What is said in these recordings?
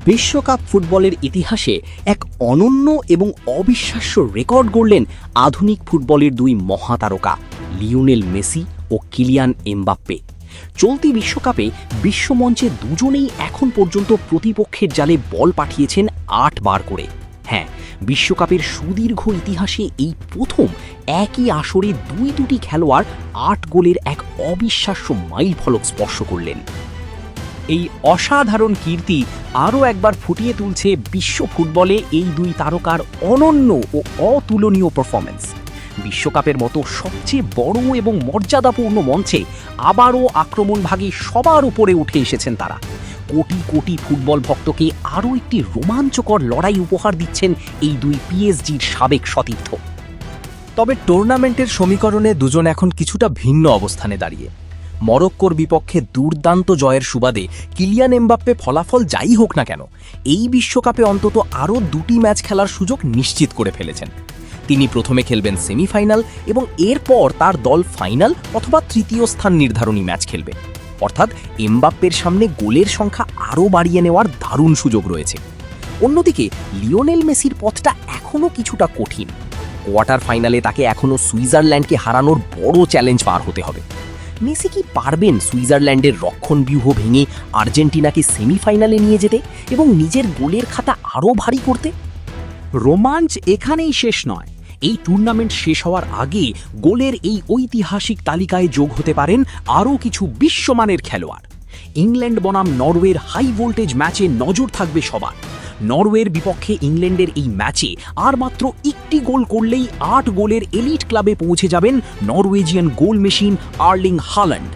বিশ্বকাপ ফুটবলের ইতিহাসে এক অনন্য এবং অবিশ্বাস্য রেকর্ড গড়লেন আধুনিক ফুটবলের দুই মহাতারকা লিওনেল মেসি ও কিলিয়ান এমবাপ্পে। চলতি বিশ্বকাপে বিশ্বমঞ্চে দুজনেই এখন পর্যন্ত প্রতিপক্ষের জালে বল পাঠিয়েছেন ৮ বার করে। হ্যাঁ, বিশ্বকাপের সুদীর্ঘ ইতিহাসে এই প্রথম একই আসরে দুটি খেলোয়াড় ৮ গোলের এক অবিশ্বাস্য মাইলফলক স্পর্শ করলেন। এই অসাধারণ কীর্তি আরও একবার ফুটিয়ে তুলছে বিশ্ব ফুটবলে এই দুই তারকার অনন্য ও অতুলনীয় পারফরম্যান্স। বিশ্বকাপের মতো সবচেয়ে বড় এবং মর্যাদাপূর্ণ মঞ্চে আবারও আক্রমণভাগে সবার উপরে উঠে এসেছেন তারা। কোটি কোটি ফুটবল ভক্তকে আরও একটি রোমাঞ্চকর লড়াই উপহার দিচ্ছেন এই দুই পিএসজির সাবেক সতীর্থ। তবে টুর্নামেন্টের সমীকরণে দুজন এখন কিছুটা ভিন্ন অবস্থানে দাঁড়িয়ে। মরক্কোর বিপক্ষে দুর্দান্ত জয়ের সুবাদে কিলিয়ান এমবাপ্পে ফলাফল যাই হোক না কেন এই বিশ্বকাপে অন্তত আরও 2টি ম্যাচ খেলার সুযোগ নিশ্চিত করে ফেলেছেন। তিনি প্রথমে খেলবেন সেমিফাইনাল এবং এরপর তার দল ফাইনাল অথবা তৃতীয় স্থান নির্ধারণী ম্যাচ খেলবে। অর্থাৎ এমবাপ্পের সামনে গোলের সংখ্যা আরও বাড়িয়ে নেওয়ার দারুণ সুযোগ রয়েছে। অন্যদিকে লিওনেল মেসির পথটা এখনও কিছুটা কঠিন। কোয়ার্টার ফাইনালে তাকে এখনও সুইজারল্যান্ডকে হারানোর বড় চ্যালেঞ্জ পার হতে হবে। মেসি কি পারবেন সুইজারল্যান্ডের রক্ষণব্যূহ ভেঙে আর্জেন্টিনাকে সেমিফাইনালে নিয়ে যেতে এবং নিজের গোলের খাতা আরও ভারী করতে? রোমাঞ্চ এখানেই শেষ নয়। এই টুর্নামেন্ট শেষ হওয়ার আগে গোলের এই ঐতিহাসিক তালিকায় যোগ হতে পারেন আরও কিছু বিশ্বমানের খেলোয়াড়। ইংল্যান্ড বনাম নরওয়ের হাই ভোল্টেজ ম্যাচে নজর থাকবে সবার। নরওয়ের বিপক্ষে ইংল্যান্ডের এই ম্যাচে আর মাত্র একটি গোল করলেই ৮ গোলের এলিট ক্লাবে পৌঁছে যাবেন Norwegian goal machine Erling Haaland.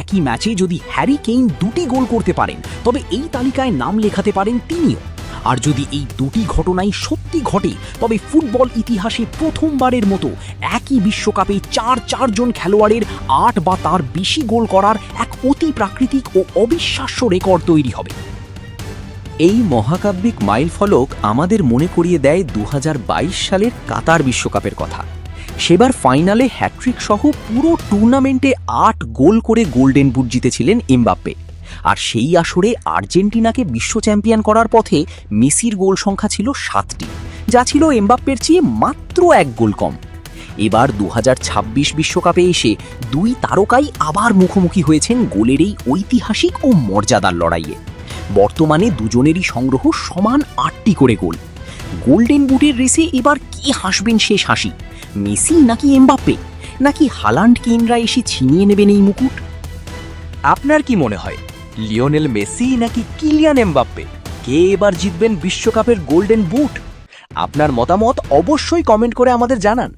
একই ম্যাচে যদি হ্যারি কেইন 2টি গোল করতে পারেন তবে এই তালিকায় নাম লেখাতে পারেন তিনিও। আর যদি এই 2টি ঘটনাই সত্যি ঘটে তবে ফুটবল ইতিহাসে প্রথমবারের মতো একই বিশ্বকাপে 4 জন খেলোয়াড়ের ৮ বা তার বেশি গোল করার এক অতি প্রাকৃতিক ও অবিশ্বাস্য রেকর্ড তৈরি হবে। এই মহাকাব্যিক মাইলফলক আমাদের মনে করিয়ে দেয় 2022 সালের কাতার বিশ্বকাপের কথা। সেবার ফাইনালে হ্যাট্রিক সহ পুরো টুর্নামেন্টে ৮ গোল করে গোল্ডেন বুট জিতেছিলেন এমবাপ্পে। আর সেই আসরে আর্জেন্টিনাকে বিশ্ব চ্যাম্পিয়ন করার পথে মেসির গোল সংখ্যা ছিল 7টি, যা ছিল এমবাপ্পের চেয়ে মাত্র 1 গোল কম। এবার 2026 বিশ্বকাপে এসে দুই তারকাই আবার মুখোমুখি হয়েছেন গোলের এই ঐতিহাসিক ও মর্যাদার লড়াইয়ে। বর্তমানে দুজনেরই সংগ্রহ সমান 8টি করে গোল। গোল্ডেন বুটের রেসে এবার কে হাসবেন শেষ হাসি? মেসি নাকি এমবাপ্পে, নাকি হাল্যান্ড কেইনরা এসে ছিনিয়ে নেবেন এই মুকুট? আপনার কি মনে হয়, লিওনেল মেসি নাকি কিলিয়ান এমবাপ্পে কে এবার জিতবেন বিশ্বকাপের গোল্ডেন বুট? আপনার মতামত অবশ্যই কমেন্ট করে আমাদের জানান।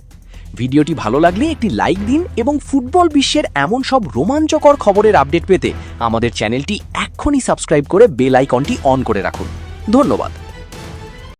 ভিডিওটি ভালো লাগলে একটি লাইক দিন এবং ফুটবল বিশ্বের এমন সব রোমাঞ্চকর খবরের আপডেট পেতে আমাদের চ্যানেলটি এক্ষুনি সাবস্ক্রাইব করে বেল আইকনটি অন করে রাখুন। ধন্যবাদ।